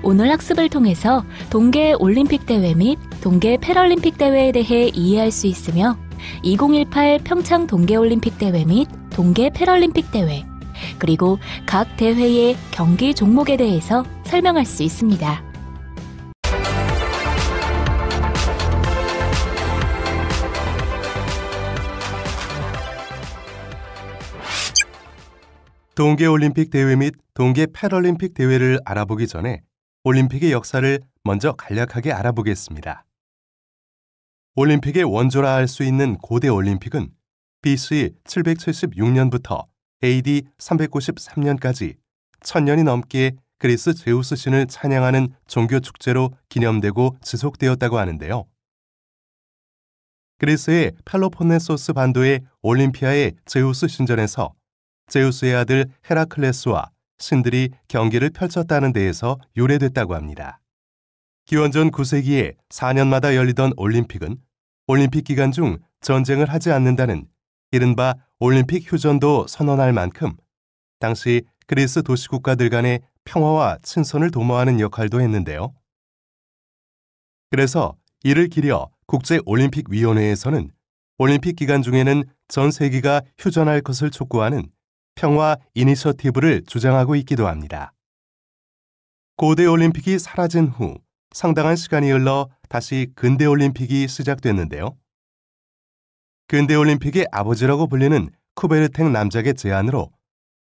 오늘 학습을 통해서 동계 올림픽 대회 및 동계 패럴림픽 대회에 대해 이해할 수 있으며 2018 평창 동계올림픽 대회 및 동계 패럴림픽 대회, 그리고 각 대회의 경기 종목에 대해서 설명할 수 있습니다. 동계올림픽 대회 및 동계 패럴림픽 대회를 알아보기 전에 올림픽의 역사를 먼저 간략하게 알아보겠습니다. 올림픽의 원조라 할 수 있는 고대 올림픽은 BC 776년부터 AD 393년까지 1000년이 넘게 그리스 제우스 신을 찬양하는 종교 축제로 기념되고 지속되었다고 하는데요. 그리스의 펠로폰네소스 반도의 올림피아의 제우스 신전에서 제우스의 아들 헤라클레스와 신들이 경기를 펼쳤다는 데에서 유래됐다고 합니다. 기원전 9세기에 4년마다 열리던 올림픽은 올림픽 기간 중 전쟁을 하지 않는다는 이른바 올림픽 휴전도 선언할 만큼 당시 그리스 도시국가들 간의 평화와 친선을 도모하는 역할도 했는데요. 그래서 이를 기려 국제올림픽위원회에서는 올림픽 기간 중에는 전 세계가 휴전할 것을 촉구하는 평화 이니셔티브를 주장하고 있기도 합니다. 고대 올림픽이 사라진 후 상당한 시간이 흘러 다시 근대 올림픽이 시작됐는데요. 근대 올림픽의 아버지라고 불리는 쿠베르탱 남작의 제안으로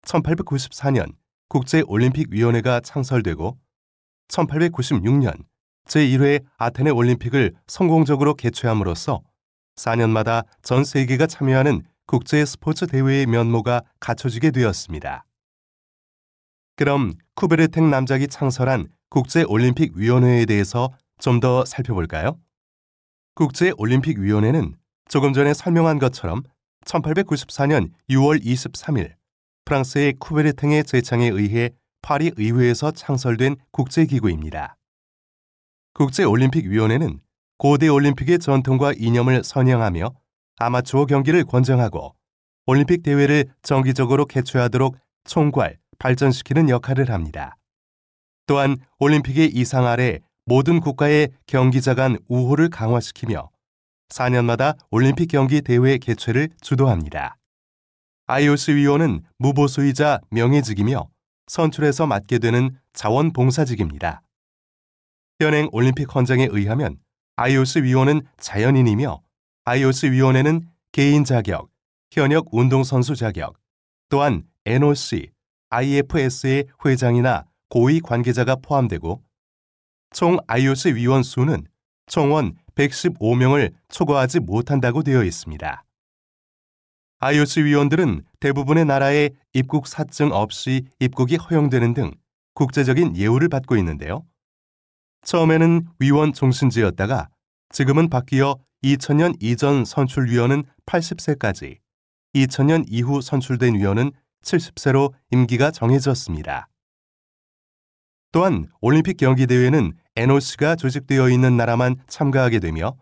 1894년 국제올림픽위원회가 창설되고 1896년 제1회 아테네 올림픽을 성공적으로 개최함으로써 4년마다 전 세계가 참여하는 국제 스포츠 대회의 면모가 갖춰지게 되었습니다. 그럼 쿠베르탱 남작이 창설한 국제올림픽위원회에 대해서 좀 더 살펴볼까요? 국제올림픽위원회는 조금 전에 설명한 것처럼 1894년 6월 23일 프랑스의 쿠베르탱의 제창에 의해 파리 의회에서 창설된 국제기구입니다. 국제올림픽위원회는 고대 올림픽의 전통과 이념을 선양하며 아마추어 경기를 권장하고 올림픽 대회를 정기적으로 개최하도록 총괄, 발전시키는 역할을 합니다. 또한 올림픽의 이상 아래 모든 국가의 경기자 간 우호를 강화시키며 4년마다 올림픽 경기 대회 개최를 주도합니다. IOC 위원은 무보수이자 명예직이며 선출해서 맡게 되는 자원봉사직입니다. 현행 올림픽 헌장에 의하면 IOC 위원은 자연인이며 IOC 위원회는 개인 자격, 현역 운동선수 자격, 또한 NOC, IFS의 회장이나 고위 관계자가 포함되고 총 IOC 위원 수는 총원 115명을 초과하지 못한다고 되어 있습니다. IOC 위원들은 대부분의 나라에 입국 사증 없이 입국이 허용되는 등 국제적인 예우를 받고 있는데요. 처음에는 위원 종신제였다가 지금은 바뀌어 2000년 이전 선출위원은 80세까지, 2000년 이후 선출된 위원은 70세로 임기가 정해졌습니다. 또한 올림픽 경기대회는 NOC가 조직되어 있는 나라만 참가하게 되며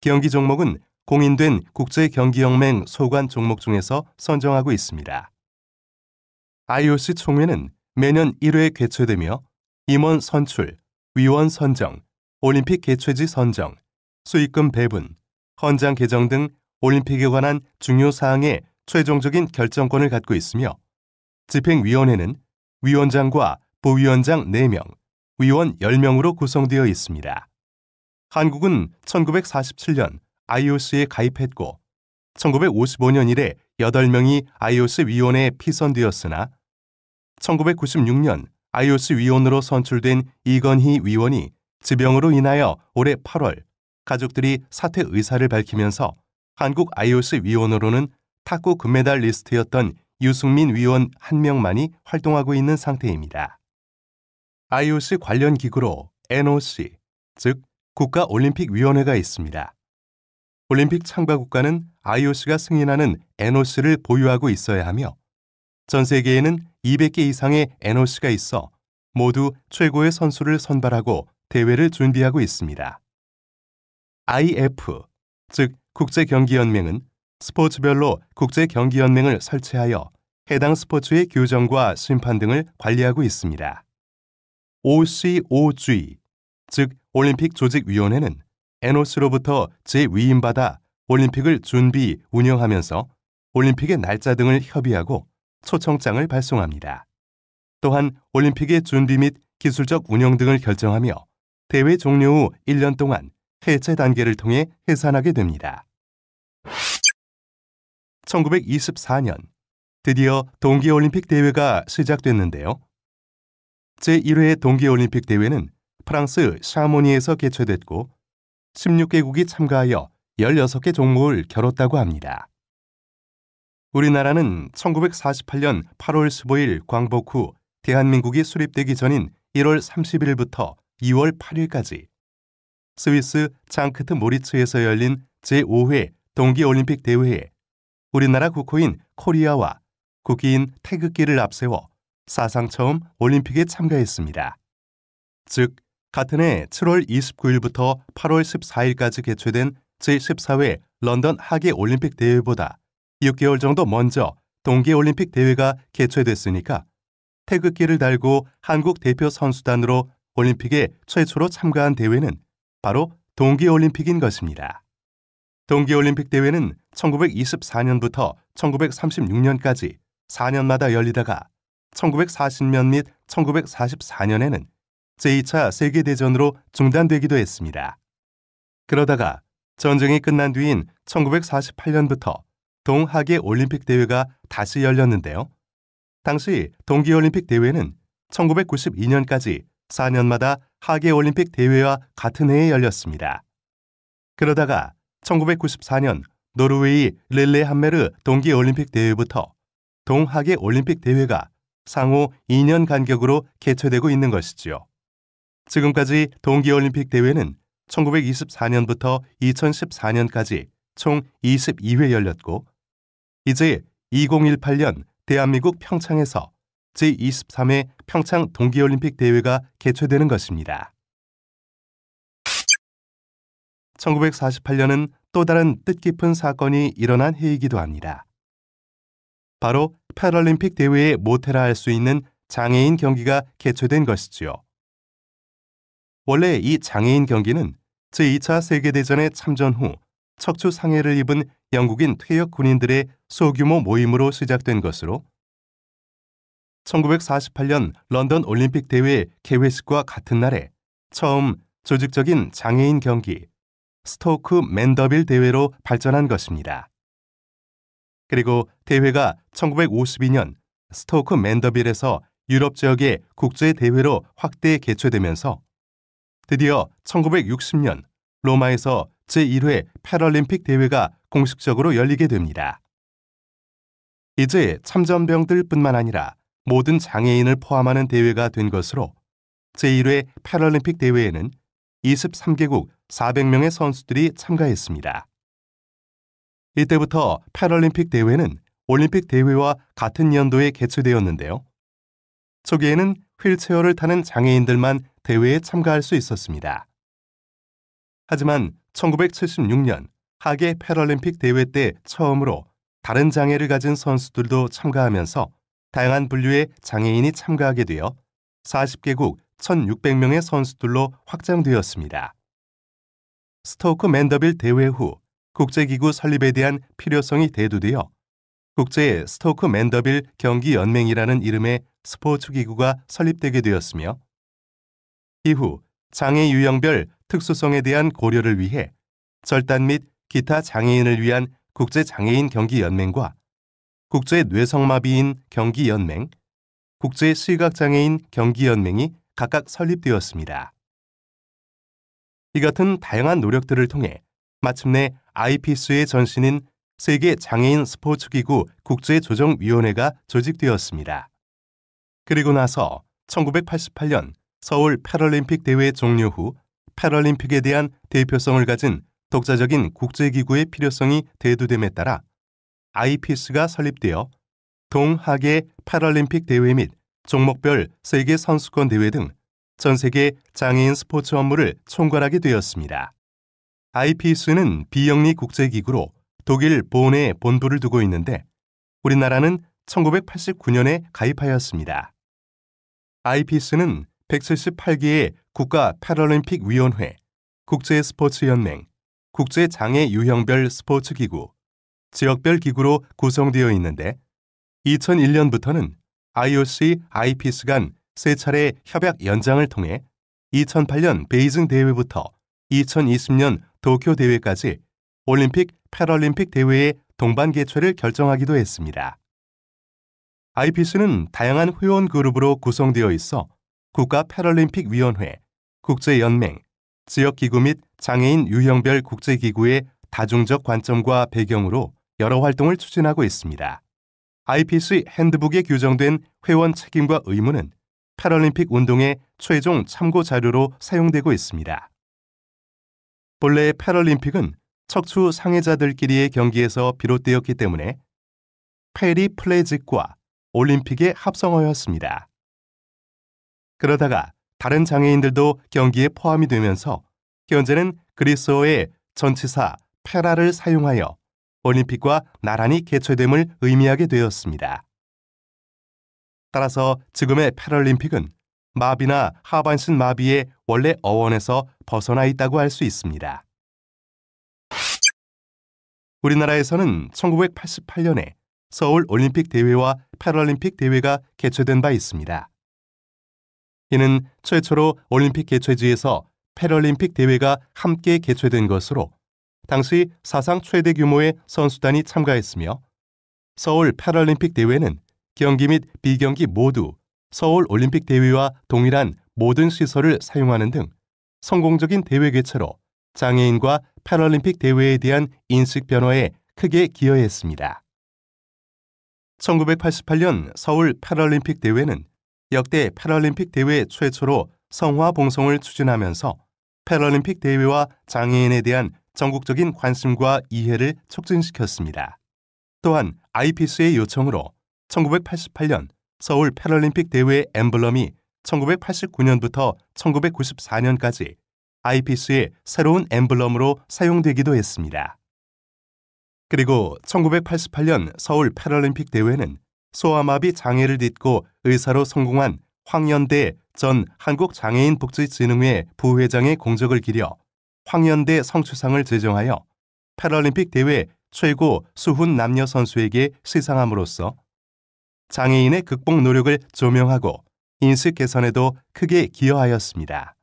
경기 종목은 공인된 국제경기연맹 소관 종목 중에서 선정하고 있습니다. IOC 총회는 매년 1회 개최되며 임원 선출, 위원 선정, 올림픽 개최지 선정, 수익금 배분, 헌장 개정 등 올림픽에 관한 중요 사항의 최종적인 결정권을 갖고 있으며 집행위원회는 위원장과 부위원장 4명, 위원 10명으로 구성되어 있습니다. 한국은 1947년 IOC에 가입했고 1955년 이래 8명이 IOC 위원회에 피선되었으나 1996년 IOC 위원으로 선출된 이건희 위원이 지병으로 인하여 올해 8월 가족들이 사퇴 의사를 밝히면서 한국 IOC 위원으로는 탁구 금메달 리스트였던 유승민 위원 1명만이 활동하고 있는 상태입니다. IOC 관련 기구로 NOC, 즉 국가올림픽위원회가 있습니다. 올림픽 참가 국가는 IOC가 승인하는 NOC를 보유하고 있어야 하며 전 세계에는 200개 이상의 NOC가 있어 모두 최고의 선수를 선발하고 대회를 준비하고 있습니다. IF, 즉 국제경기연맹은 스포츠별로 국제경기연맹을 설치하여 해당 스포츠의 규정과 심판 등을 관리하고 있습니다. OCOG, 즉 올림픽조직위원회는 NOC로부터 재위임받아 올림픽을 준비, 운영하면서 올림픽의 날짜 등을 협의하고 초청장을 발송합니다. 또한 올림픽의 준비 및 기술적 운영 등을 결정하며 대회 종료 후 1년 동안 해체 단계를 통해 해산하게 됩니다. 1924년 드디어 동계올림픽 대회가 시작됐는데요. 제1회 동계올림픽 대회는 프랑스 샤모니에서 개최됐고 16개국이 참가하여 16개 종목을 겨뤘다고 합니다. 우리나라는 1948년 8월 15일 광복 후 대한민국이 수립되기 전인 1월 30일부터 2월 8일까지 스위스 장크트 모리츠에서 열린 제5회 동계올림픽 대회에 우리나라 국호인 코리아와 국기인 태극기를 앞세워 사상 처음 올림픽에 참가했습니다. 즉, 같은 해 7월 29일부터 8월 14일까지 개최된 제14회 런던 하계올림픽 대회보다 6개월 정도 먼저 동계올림픽 대회가 개최됐으니까 태극기를 달고 한국 대표 선수단으로 올림픽에 최초로 참가한 대회는 바로 동계올림픽인 것입니다. 동계올림픽 대회는 1924년부터 1936년까지 4년마다 열리다가 1940년 및 1944년에는 제2차 세계대전으로 중단되기도 했습니다. 그러다가 전쟁이 끝난 뒤인 1948년부터 동하계 올림픽 대회가 다시 열렸는데요. 당시 동계올림픽 대회는 1992년까지 4년마다 하계올림픽 대회와 같은 해에 열렸습니다. 그러다가 1994년 노르웨이 릴레함메르 동계올림픽 대회부터 동하계올림픽 대회가 상호 2년 간격으로 개최되고 있는 것이지요. 지금까지 동계올림픽 대회는 1924년부터 2014년까지 총 22회 열렸고 이제 2018년 대한민국 평창에서 제23회 평창 동계올림픽 대회가 개최되는 것입니다. 1948년은 또 다른 뜻깊은 사건이 일어난 해이기도 합니다. 바로 패럴림픽 대회의 모태라 할 수 있는 장애인 경기가 개최된 것이지요. 원래 이 장애인 경기는 제2차 세계대전에 참전 후 척추 상해를 입은 영국인 퇴역 군인들의 소규모 모임으로 시작된 것으로 1948년 런던 올림픽 대회 개회식과 같은 날에 처음 조직적인 장애인 경기 스토크 맨더빌 대회로 발전한 것입니다. 그리고 대회가 1952년 스토크 맨더빌에서 유럽 지역의 국제 대회로 확대 개최되면서 드디어 1960년 로마에서 제1회 패럴림픽 대회가 공식적으로 열리게 됩니다. 이제 참전병들뿐만 아니라 모든 장애인을 포함하는 대회가 된 것으로 제1회 패럴림픽 대회에는 23개국 400명의 선수들이 참가했습니다. 이때부터 패럴림픽 대회는 올림픽 대회와 같은 연도에 개최되었는데요. 초기에는 휠체어를 타는 장애인들만 대회에 참가할 수 있었습니다. 하지만 1976년 하계 패럴림픽 대회 때 처음으로 다른 장애를 가진 선수들도 참가하면서 다양한 분류의 장애인이 참가하게 되어 40개국 1,600명의 선수들로 확장되었습니다. 스토크 맨더빌 대회 후 국제기구 설립에 대한 필요성이 대두되어 국제 스토크 맨더빌 경기연맹이라는 이름의 스포츠기구가 설립되게 되었으며 이후 장애 유형별 특수성에 대한 고려를 위해 절단 및 기타 장애인을 위한 국제장애인 경기연맹과 국제뇌성마비인 경기연맹, 국제시각장애인 경기연맹이 각각 설립되었습니다. 이 같은 다양한 노력들을 통해 마침내 아이피스의 전신인 세계장애인 스포츠기구 국제조정위원회가 조직되었습니다. 그리고 나서 1988년 서울 패럴림픽 대회 종료 후 패럴림픽에 대한 대표성을 가진 독자적인 국제기구의 필요성이 대두됨에 따라 아이피스가 설립되어 동하계 패럴림픽 대회 및 종목별 세계 선수권 대회 등 전 세계 장애인 스포츠 업무를 총괄하게 되었습니다. 아이피스는 비영리 국제기구로 독일 본에 본부를 두고 있는데 우리나라는 1989년에 가입하였습니다. 아이피스는 178개의 국가 패럴림픽 위원회, 국제스포츠연맹, 국제장애 유형별 스포츠기구, 지역별 기구로 구성되어 있는데 2001년부터는 IOC, 아이피스 간 세 차례 협약 연장을 통해 2008년 베이징 대회부터 2020년 도쿄 대회까지 올림픽, 패럴림픽 대회의 동반 개최를 결정하기도 했습니다. 아이피스는 다양한 회원 그룹으로 구성되어 있어 국가 패럴림픽 위원회, 국제연맹, 지역기구 및 장애인 유형별 국제기구의 다중적 관점과 배경으로 여러 활동을 추진하고 있습니다. 아이피스 핸드북에 규정된 회원 책임과 의무는 패럴림픽 운동의 최종 참고 자료로 사용되고 있습니다. 본래 패럴림픽은 척추 상해자들끼리의 경기에서 비롯되었기 때문에 패리플레직과 올림픽에 합성하였습니다. 그러다가 다른 장애인들도 경기에 포함이 되면서 현재는 그리스어의 전치사 페라를 사용하여 올림픽과 나란히 개최됨을 의미하게 되었습니다. 따라서 지금의 패럴림픽은 마비나 하반신 마비의 원래 어원에서 벗어나 있다고 할 수 있습니다. 우리나라에서는 1988년에 서울 올림픽 대회와 패럴림픽 대회가 개최된 바 있습니다. 이는 최초로 올림픽 개최지에서 패럴림픽 대회가 함께 개최된 것으로 당시 사상 최대 규모의 선수단이 참가했으며 서울 패럴림픽 대회는 경기 및 비경기 모두 서울 올림픽 대회와 동일한 모든 시설을 사용하는 등 성공적인 대회 개최로 장애인과 패럴림픽 대회에 대한 인식 변화에 크게 기여했습니다. 1988년 서울 패럴림픽 대회는 역대 패럴림픽 대회 최초로 성화 봉송을 추진하면서 패럴림픽 대회와 장애인에 대한 전국적인 관심과 이해를 촉진시켰습니다. 또한 아이피스의 요청으로 1988년 서울 패럴림픽 대회 엠블럼이 1989년부터 1994년까지 아이피스의 새로운 엠블럼으로 사용되기도 했습니다. 그리고 1988년 서울 패럴림픽 대회는 소아마비 장애를 딛고 의사로 성공한 황연대 전 한국장애인복지진흥회 부회장의 공적을 기려 황연대 성추상을 제정하여 패럴림픽 대회 최고 수훈 남녀 선수에게 시상함으로써 장애인의 극복 노력을 조명하고 인식 개선에도 크게 기여하였습니다.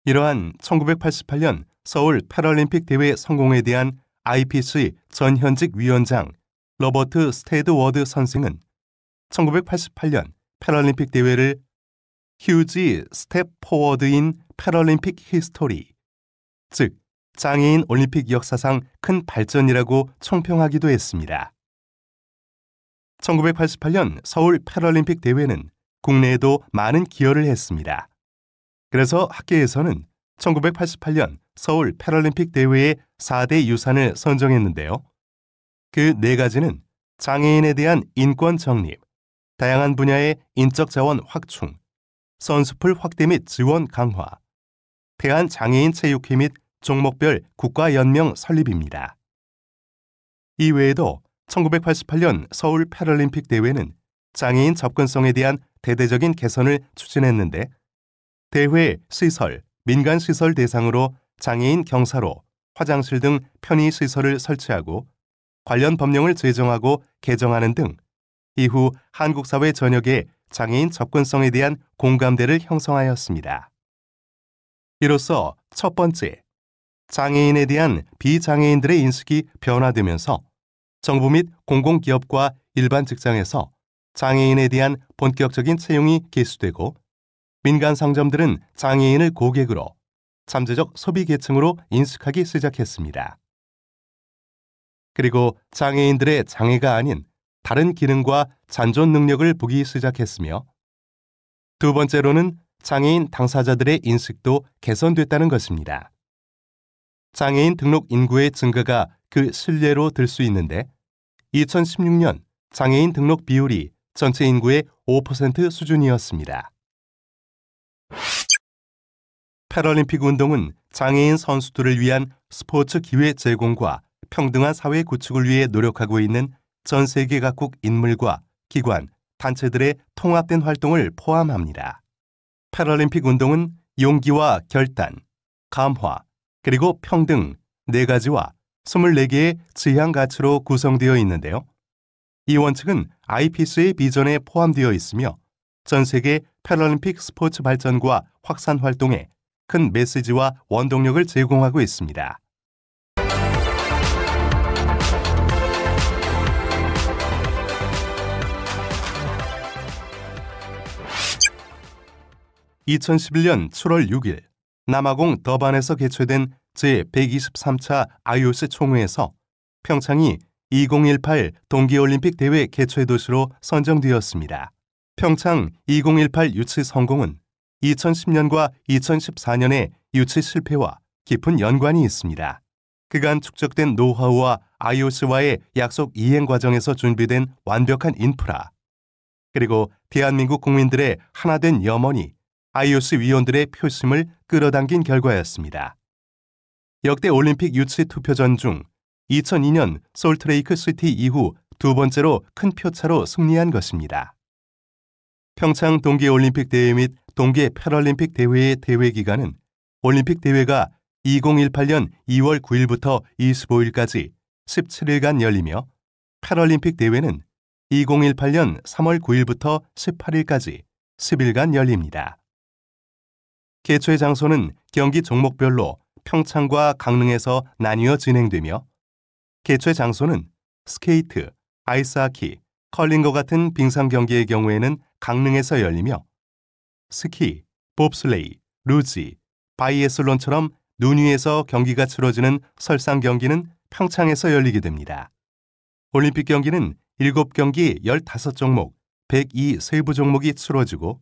이러한 1988년 서울 패럴림픽 대회 성공에 대한 아이피스 전현직 위원장 로버트 스테드워드 선생은 1988년 패럴림픽 대회를 휴지 스텝 포워드인 패럴림픽 히스토리, 즉 장애인 올림픽 역사상 큰 발전이라고 총평하기도 했습니다. 1988년 서울 패럴림픽 대회는 국내에도 많은 기여를 했습니다. 그래서 학계에서는 1988년 서울 패럴림픽 대회의 4대 유산을 선정했는데요. 그 4가지는 장애인에 대한 인권 정립, 다양한 분야의 인적 자원 확충, 선수풀 확대 및 지원 강화, 대한장애인 체육회 및 종목별 국가연명 설립입니다. 이외에도 1988년 서울 패럴림픽 대회는 장애인 접근성에 대한 대대적인 개선을 추진했는데 대회, 시설, 민간시설 대상으로 장애인 경사로, 화장실 등 편의시설을 설치하고 관련 법령을 제정하고 개정하는 등 이후 한국 사회 전역에 장애인 접근성에 대한 공감대를 형성하였습니다. 이로써 첫 번째, 장애인에 대한 비장애인들의 인식이 변화되면서 정부 및 공공기업과 일반 직장에서 장애인에 대한 본격적인 채용이 개시되고 민간 상점들은 장애인을 고객으로 잠재적 소비 계층으로 인식하기 시작했습니다. 그리고 장애인들의 장애가 아닌 다른 기능과 잔존 능력을 보기 시작했으며 두 번째로는 장애인 당사자들의 인식도 개선됐다는 것입니다. 장애인 등록 인구의 증가가 그 실례로 들 수 있는데 2016년 장애인 등록 비율이 전체 인구의 5% 수준이었습니다. 패럴림픽 운동은 장애인 선수들을 위한 스포츠 기회 제공과 평등한 사회 구축을 위해 노력하고 있는 전 세계 각국 인물과 기관, 단체들의 통합된 활동을 포함합니다. 패럴림픽 운동은 용기와 결단, 감화, 그리고 평등 4가지와 24개의 지향 가치로 구성되어 있는데요. 이 원칙은 IPC의 비전에 포함되어 있으며 전 세계 패럴림픽 스포츠 발전과 확산 활동에 큰 메시지와 원동력을 제공하고 있습니다. (2011년 7월 6일) 남아공 더반에서 개최된 제123차 IOC 총회에서 평창이 2018 동계올림픽 대회 개최 도시로 선정되었습니다. 평창 2018 유치 성공은 2010년과 2014년의 유치 실패와 깊은 연관이 있습니다. 그간 축적된 노하우와 IOC와의 약속 이행 과정에서 준비된 완벽한 인프라, 그리고 대한민국 국민들의 하나된 염원이 IOC 위원들의 표심을 끌어당긴 결과였습니다. 역대 올림픽 유치 투표전 중 2002년 솔트레이크 시티 이후 두 번째로 큰 표차로 승리한 것입니다. 평창 동계올림픽 대회 및 동계 패럴림픽 대회의 대회 기간은 올림픽 대회가 2018년 2월 9일부터 25일까지 17일간 열리며 패럴림픽 대회는 2018년 3월 9일부터 18일까지 10일간 열립니다. 개최 장소는 경기 종목별로 평창과 강릉에서 나뉘어 진행되며 개최 장소는 스케이트, 아이스하키, 컬링과 같은 빙상 경기의 경우에는 강릉에서 열리며 스키, 봅슬레이, 루지, 바이애슬론처럼 눈 위에서 경기가 치러지는 설상 경기는 평창에서 열리게 됩니다. 올림픽 경기는 7경기 15종목, 102 세부 종목이 치러지고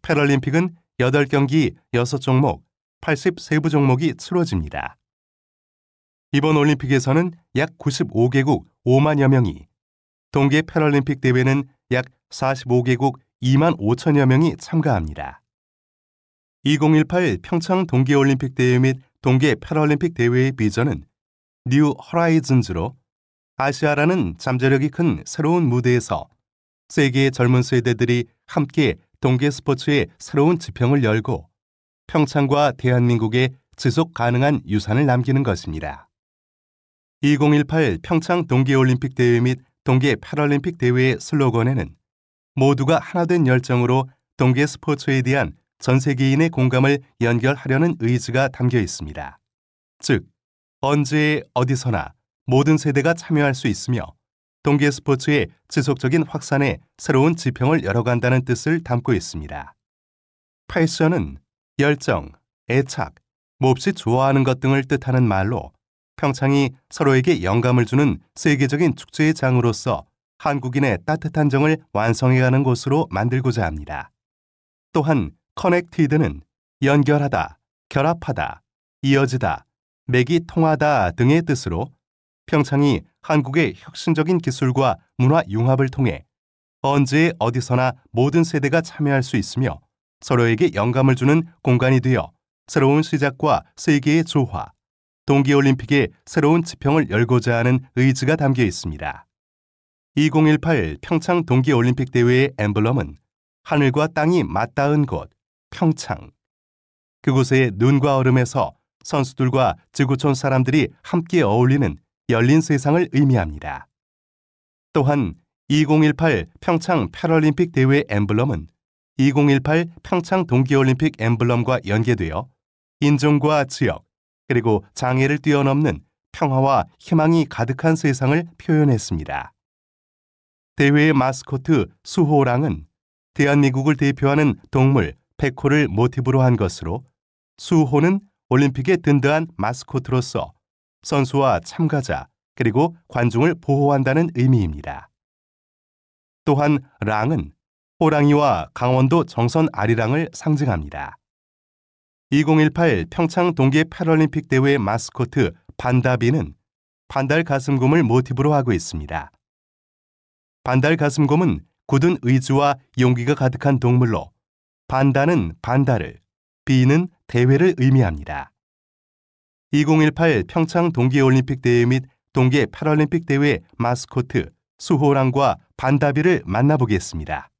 패럴림픽은 8경기 6종목, 80 세부 종목이 치러집니다. 이번 올림픽에서는 약 95개국 5만여 명이, 동계 패럴림픽 대회는 약 45개국 2만 5천여 명이 참가합니다. 2018 평창 동계올림픽 대회 및 동계 패럴림픽 대회의 비전은 뉴 허라이즌즈로 아시아라는 잠재력이 큰 새로운 무대에서 세계의 젊은 세대들이 함께 동계 스포츠의 새로운 지평을 열고 평창과 대한민국에 지속 가능한 유산을 남기는 것입니다. 2018 평창 동계올림픽 대회 및 동계 패럴림픽 대회의 슬로건에는 모두가 하나된 열정으로 동계 스포츠에 대한 전 세계인의 공감을 연결하려는 의지가 담겨 있습니다. 즉, 언제 어디서나 모든 세대가 참여할 수 있으며 동계 스포츠의 지속적인 확산에 새로운 지평을 열어간다는 뜻을 담고 있습니다. 패션은 열정, 애착, 몹시 좋아하는 것 등을 뜻하는 말로 평창이 서로에게 영감을 주는 세계적인 축제의 장으로서 한국인의 따뜻한 정을 완성해가는 곳으로 만들고자 합니다. 또한 커넥티드는 연결하다, 결합하다, 이어지다, 맥이 통하다 등의 뜻으로 평창이 한국의 혁신적인 기술과 문화 융합을 통해 언제 어디서나 모든 세대가 참여할 수 있으며 서로에게 영감을 주는 공간이 되어 새로운 시작과 세계의 조화, 동계올림픽의 새로운 지평을 열고자 하는 의지가 담겨 있습니다. 2018 평창 동계올림픽 대회의 엠블럼은 하늘과 땅이 맞닿은 곳, 평창. 그곳의 눈과 얼음에서 선수들과 지구촌 사람들이 함께 어울리는 열린 세상을 의미합니다. 또한 2018 평창 패럴림픽 대회 엠블럼은 2018 평창 동계올림픽 엠블럼과 연계되어 인종과 지역, 그리고 장애를 뛰어넘는 평화와 희망이 가득한 세상을 표현했습니다. 대회의 마스코트 수호랑은 대한민국을 대표하는 동물 백호를 모티브로 한 것으로, 수호는 올림픽의 든든한 마스코트로서 선수와 참가자 그리고 관중을 보호한다는 의미입니다. 또한 랑은 호랑이와 강원도 정선 아리랑을 상징합니다. 2018 평창 동계 패럴림픽 대회 마스코트 반다비는 반달 가슴곰을 모티브로 하고 있습니다. 반달 가슴곰은 굳은 의지와 용기가 가득한 동물로, 반다는 반달을, 비는 대회를 의미합니다. 2018 평창 동계올림픽 대회 및 동계 패럴림픽 대회 마스코트 수호랑과 반다비를 만나보겠습니다.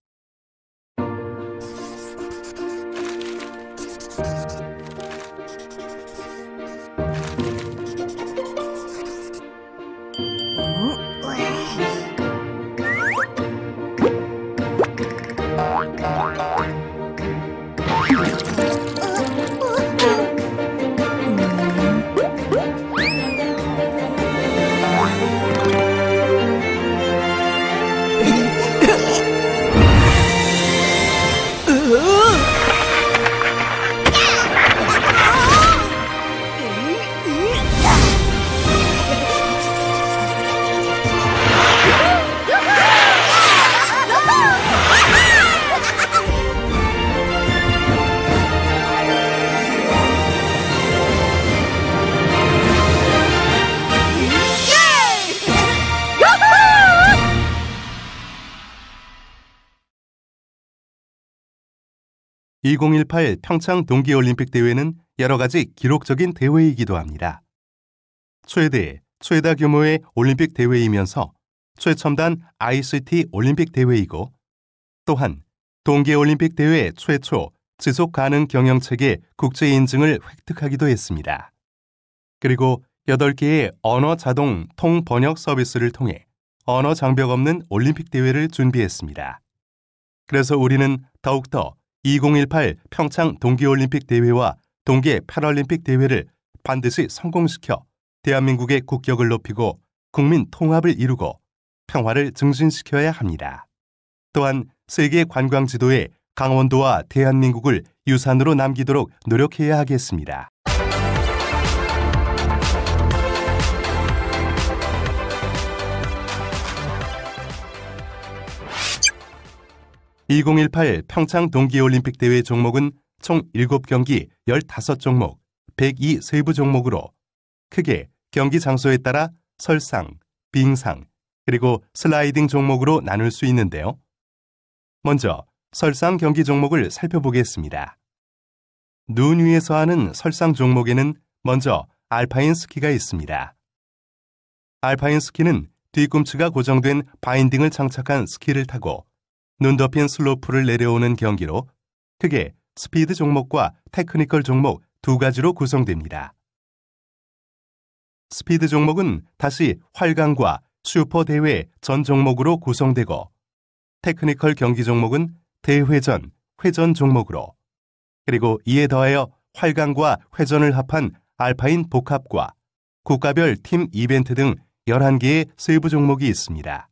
(2018) 평창 동계올림픽 대회는 여러 가지 기록적인 대회이기도 합니다. 최다 규모의 올림픽 대회이면서 최첨단 ICT 올림픽 대회이고, 또한 동계올림픽 대회 최초 지속가능 경영체계 국제 인증을 획득하기도 했습니다. 그리고 8개의 언어 자동 통번역 서비스를 통해 언어 장벽 없는 올림픽 대회를 준비했습니다. 그래서 우리는 더욱더 2018 평창 동계올림픽 대회와 동계 패럴림픽 대회를 반드시 성공시켜 대한민국의 국격을 높이고 국민 통합을 이루고 평화를 증진시켜야 합니다. 또한 세계 관광 지도에 강원도와 대한민국을 유산으로 남기도록 노력해야 하겠습니다. (2018) 평창 동계올림픽 대회 종목은 총 7경기 15종목, 102 세부 종목으로 크게 경기 장소에 따라 설상, 빙상, 그리고 슬라이딩 종목으로 나눌 수 있는데요. 먼저 설상 경기 종목을 살펴보겠습니다. 눈 위에서 하는 설상 종목에는 먼저 알파인 스키가 있습니다. 알파인 스키는 뒤꿈치가 고정된 바인딩을 장착한 스키를 타고 눈 덮인 슬로프를 내려오는 경기로 크게 스피드 종목과 테크니컬 종목 두 가지로 구성됩니다. 스피드 종목은 다시 활강과 슈퍼 대회 전 종목으로 구성되고, 테크니컬 경기 종목은 대회전, 회전 종목으로, 그리고 이에 더하여 활강과 회전을 합한 알파인 복합과 국가별 팀 이벤트 등 11개의 세부 종목이 있습니다.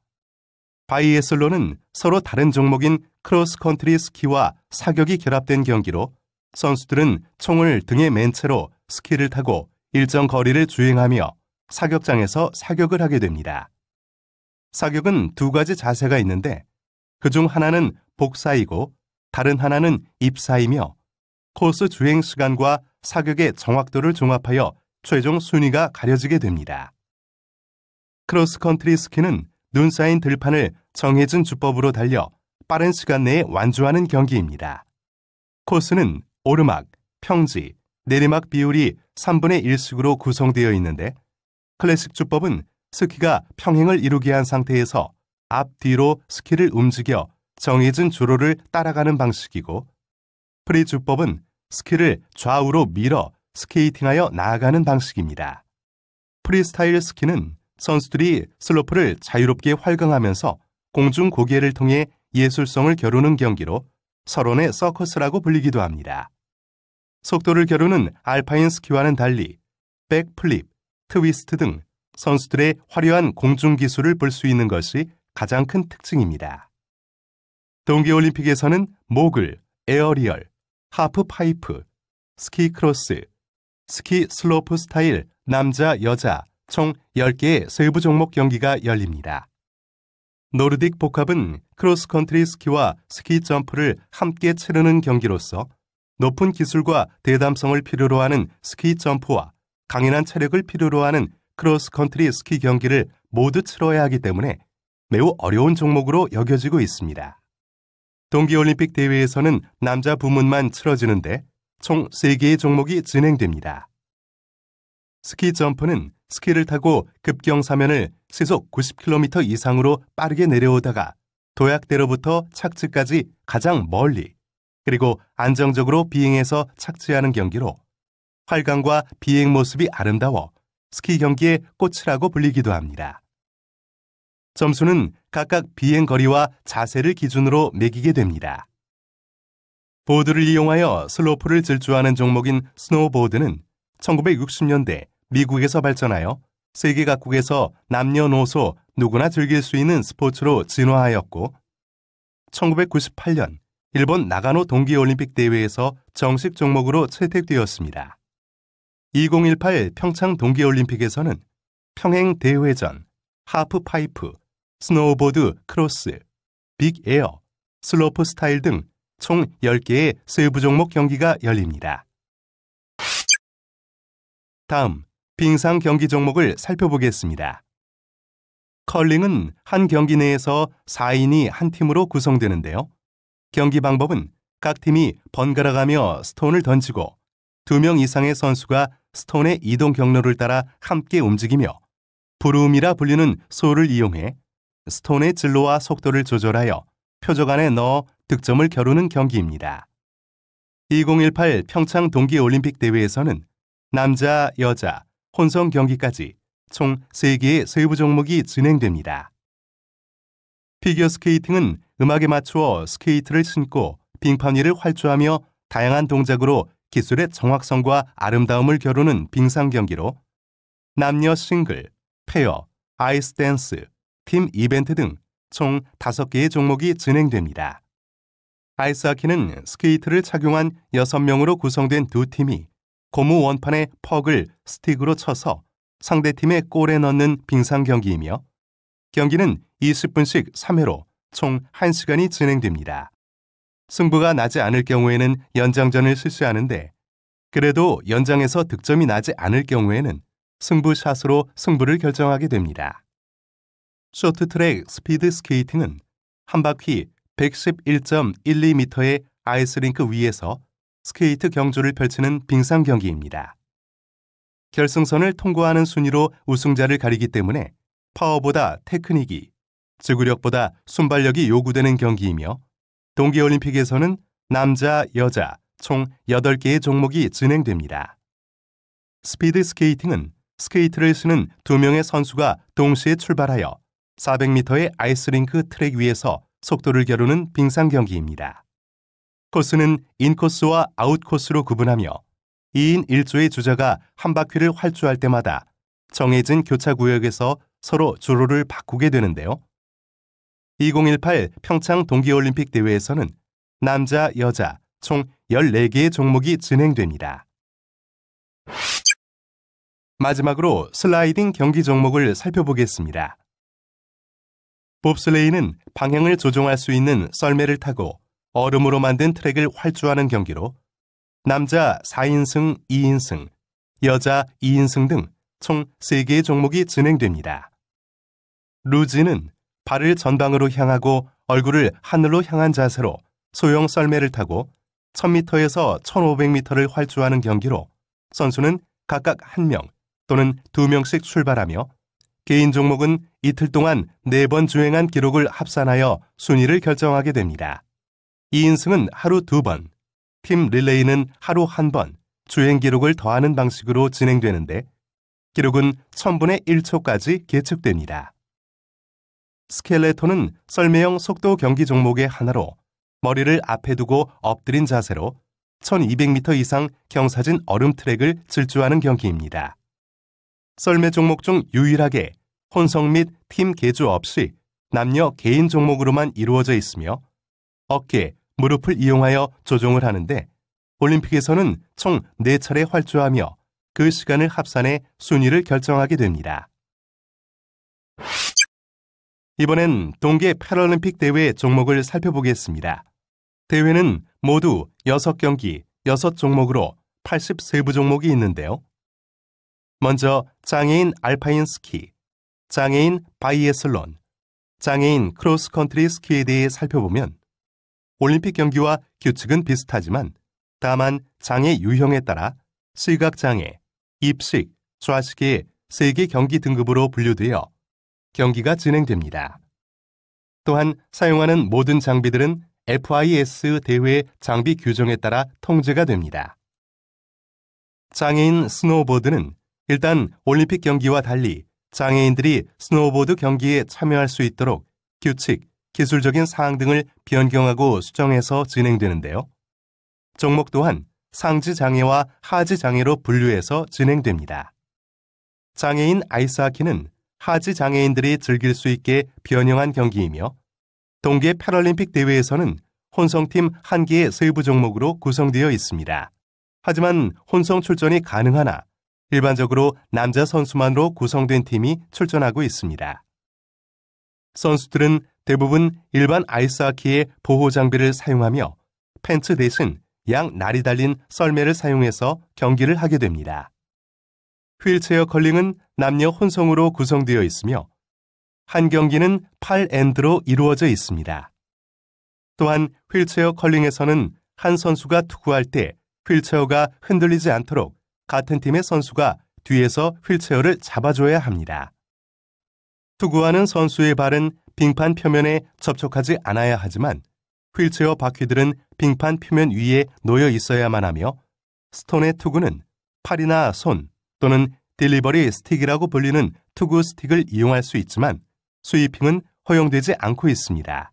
바이애슬론은 서로 다른 종목인 크로스컨트리 스키와 사격이 결합된 경기로, 선수들은 총을 등에 맨 채로 스키를 타고 일정 거리를 주행하며 사격장에서 사격을 하게 됩니다. 사격은 두 가지 자세가 있는데, 그중 하나는 복사이고 다른 하나는 입사이며, 코스 주행 시간과 사격의 정확도를 종합하여 최종 순위가 가려지게 됩니다. 크로스컨트리 스키는 눈 쌓인 들판을 정해진 주법으로 달려 빠른 시간 내에 완주하는 경기입니다. 코스는 오르막, 평지, 내리막 비율이 3분의 1씩으로 구성되어 있는데, 클래식 주법은 스키가 평행을 이루게 한 상태에서 앞뒤로 스키를 움직여 정해진 주로를 따라가는 방식이고, 프리주법은 스키를 좌우로 밀어 스케이팅하여 나아가는 방식입니다. 프리스타일 스키는 선수들이 슬로프를 자유롭게 활강하면서 공중 고개를 통해 예술성을 겨루는 경기로 서론의 서커스라고 불리기도 합니다. 속도를 겨루는 알파인 스키와는 달리 백플립, 트위스트 등 선수들의 화려한 공중 기술을 볼 수 있는 것이 가장 큰 특징입니다. 동계올림픽에서는 모글, 에어리얼, 하프 파이프, 스키 크로스, 스키 슬로프 스타일 남자, 여자 총 10개의 세부 종목 경기가 열립니다. 노르딕 복합은 크로스컨트리 스키와 스키 점프를 함께 치르는 경기로서 높은 기술과 대담성을 필요로 하는 스키 점프와 강인한 체력을 필요로 하는 크로스컨트리 스키 경기를 모두 치러야 하기 때문에 매우 어려운 종목으로 여겨지고 있습니다. 동계올림픽 대회에서는 남자 부문만 치러지는데 총 3개의 종목이 진행됩니다. 스키 점프는 스키를 타고 급경사면을 시속 90km 이상으로 빠르게 내려오다가 도약대로부터 착지까지 가장 멀리 그리고 안정적으로 비행해서 착지하는 경기로 활강과 비행 모습이 아름다워 스키 경기의 꽃이라고 불리기도 합니다. 점수는 각각 비행 거리와 자세를 기준으로 매기게 됩니다. 보드를 이용하여 슬로프를 질주하는 종목인 스노우보드는 1960년대 미국에서 발전하여 세계 각국에서 남녀노소 누구나 즐길 수 있는 스포츠로 진화하였고 1998년 일본 나가노 동계올림픽 대회에서 정식 종목으로 채택되었습니다. 2018 평창 동계올림픽에서는 평행 대회전, 하프파이프, 스노우보드 크로스, 빅에어, 슬로프 스타일 등 총 10개의 세부 종목 경기가 열립니다. 다음, 빙상 경기 종목을 살펴보겠습니다. 컬링은 한 경기 내에서 4인이 한 팀으로 구성되는데요. 경기 방법은 각 팀이 번갈아가며 스톤을 던지고 2명 이상의 선수가 스톤의 이동 경로를 따라 함께 움직이며 브루움이라 불리는 소를 이용해 스톤의 진로와 속도를 조절하여 표적 안에 넣어 득점을 겨루는 경기입니다. 2018 평창 동계올림픽 대회에서는 남자, 여자, 혼성 경기까지 총 3개의 세부 종목이 진행됩니다. 피겨스케이팅은 음악에 맞추어 스케이트를 신고 빙판 위를 활주하며 다양한 동작으로 기술의 정확성과 아름다움을 겨루는 빙상 경기로 남녀 싱글, 페어, 아이스 댄스, 팀 이벤트 등 총 5개의 종목이 진행됩니다. 아이스하키는 스케이트를 착용한 6명으로 구성된 두 팀이 고무 원판에 퍽을 스틱으로 쳐서 상대팀의 골에 넣는 빙상 경기이며 경기는 20분씩 3회로 총 1시간이 진행됩니다. 승부가 나지 않을 경우에는 연장전을 실시하는데 그래도 연장에서 득점이 나지 않을 경우에는 승부샷으로 승부를 결정하게 됩니다. 쇼트트랙 스피드 스케이팅은 한 바퀴 111.12m의 아이스링크 위에서 스케이트 경주를 펼치는 빙상 경기입니다. 결승선을 통과하는 순위로 우승자를 가리기 때문에 파워보다 테크닉이, 지구력보다 순발력이 요구되는 경기이며 동계올림픽에서는 남자, 여자 총 8개의 종목이 진행됩니다. 스피드 스케이팅은 스케이트를 신은 2명의 선수가 동시에 출발하여 400m의 아이스링크 트랙 위에서 속도를 겨루는 빙상 경기입니다. 코스는 인코스와 아웃코스로 구분하며 2인 1조의 주자가 한 바퀴를 활주할 때마다 정해진 교차 구역에서 서로 주로를 바꾸게 되는데요. 2018 평창 동계올림픽 대회에서는 남자, 여자 총 14개의 종목이 진행됩니다. 마지막으로 슬라이딩 경기 종목을 살펴보겠습니다. 봅슬레이는 방향을 조종할 수 있는 썰매를 타고 얼음으로 만든 트랙을 활주하는 경기로 남자 4인승, 2인승, 여자 2인승 등 총 3개의 종목이 진행됩니다. 루지는 발을 전방으로 향하고 얼굴을 하늘로 향한 자세로 소형 썰매를 타고 1000m에서 1500m를 활주하는 경기로 선수는 각각 1명 또는 2명씩 출발하며 개인 종목은 이틀 동안 4번 주행한 기록을 합산하여 순위를 결정하게 됩니다. 2인승은 하루 2번, 팀 릴레이는 하루 1번 주행 기록을 더하는 방식으로 진행되는데 기록은 1000분의 1초까지 계측됩니다. 스켈레톤은 썰매형 속도 경기 종목의 하나로 머리를 앞에 두고 엎드린 자세로 1200m 이상 경사진 얼음 트랙을 질주하는 경기입니다. 썰매 종목 중 유일하게 혼성 및 팀 계주 없이 남녀 개인 종목으로만 이루어져 있으며 어깨, 무릎을 이용하여 조종을 하는데 올림픽에서는 총 4차례 활주하며 그 시간을 합산해 순위를 결정하게 됩니다. 이번엔 동계 패럴림픽 대회 종목을 살펴보겠습니다. 대회는 모두 6경기, 6종목으로 83부 종목이 있는데요. 먼저 장애인 알파인 스키, 장애인 바이애슬론, 장애인 크로스컨트리 스키에 대해 살펴보면 올림픽 경기와 규칙은 비슷하지만 다만 장애 유형에 따라 시각장애, 입식, 좌식의 3개 경기 등급으로 분류되어 경기가 진행됩니다. 또한 사용하는 모든 장비들은 FIS 대회 장비 규정에 따라 통제가 됩니다. 장애인 스노우보드는 일단 올림픽 경기와 달리 장애인들이 스노우보드 경기에 참여할 수 있도록 규칙, 기술적인 사항 등을 변경하고 수정해서 진행되는데요. 종목 또한 상지 장애와 하지 장애로 분류해서 진행됩니다. 장애인 아이스하키는 하지 장애인들이 즐길 수 있게 변형한 경기이며 동계 패럴림픽 대회에서는 혼성팀 1개의 세부 종목으로 구성되어 있습니다. 하지만 혼성 출전이 가능하나 일반적으로 남자 선수만으로 구성된 팀이 출전하고 있습니다. 선수들은 대부분 일반 아이스하키의 보호 장비를 사용하며 팬츠 대신 양 날이 달린 썰매를 사용해서 경기를 하게 됩니다. 휠체어 컬링은 남녀 혼성으로 구성되어 있으며 한 경기는 8엔드로 이루어져 있습니다. 또한 휠체어 컬링에서는 한 선수가 투구할 때 휠체어가 흔들리지 않도록 같은 팀의 선수가 뒤에서 휠체어를 잡아줘야 합니다. 투구하는 선수의 발은 빙판 표면에 접촉하지 않아야 하지만 휠체어 바퀴들은 빙판 표면 위에 놓여 있어야만 하며 스톤의 투구는 팔이나 손 또는 딜리버리 스틱이라고 불리는 투구 스틱을 이용할 수 있지만 스위핑은 허용되지 않고 있습니다.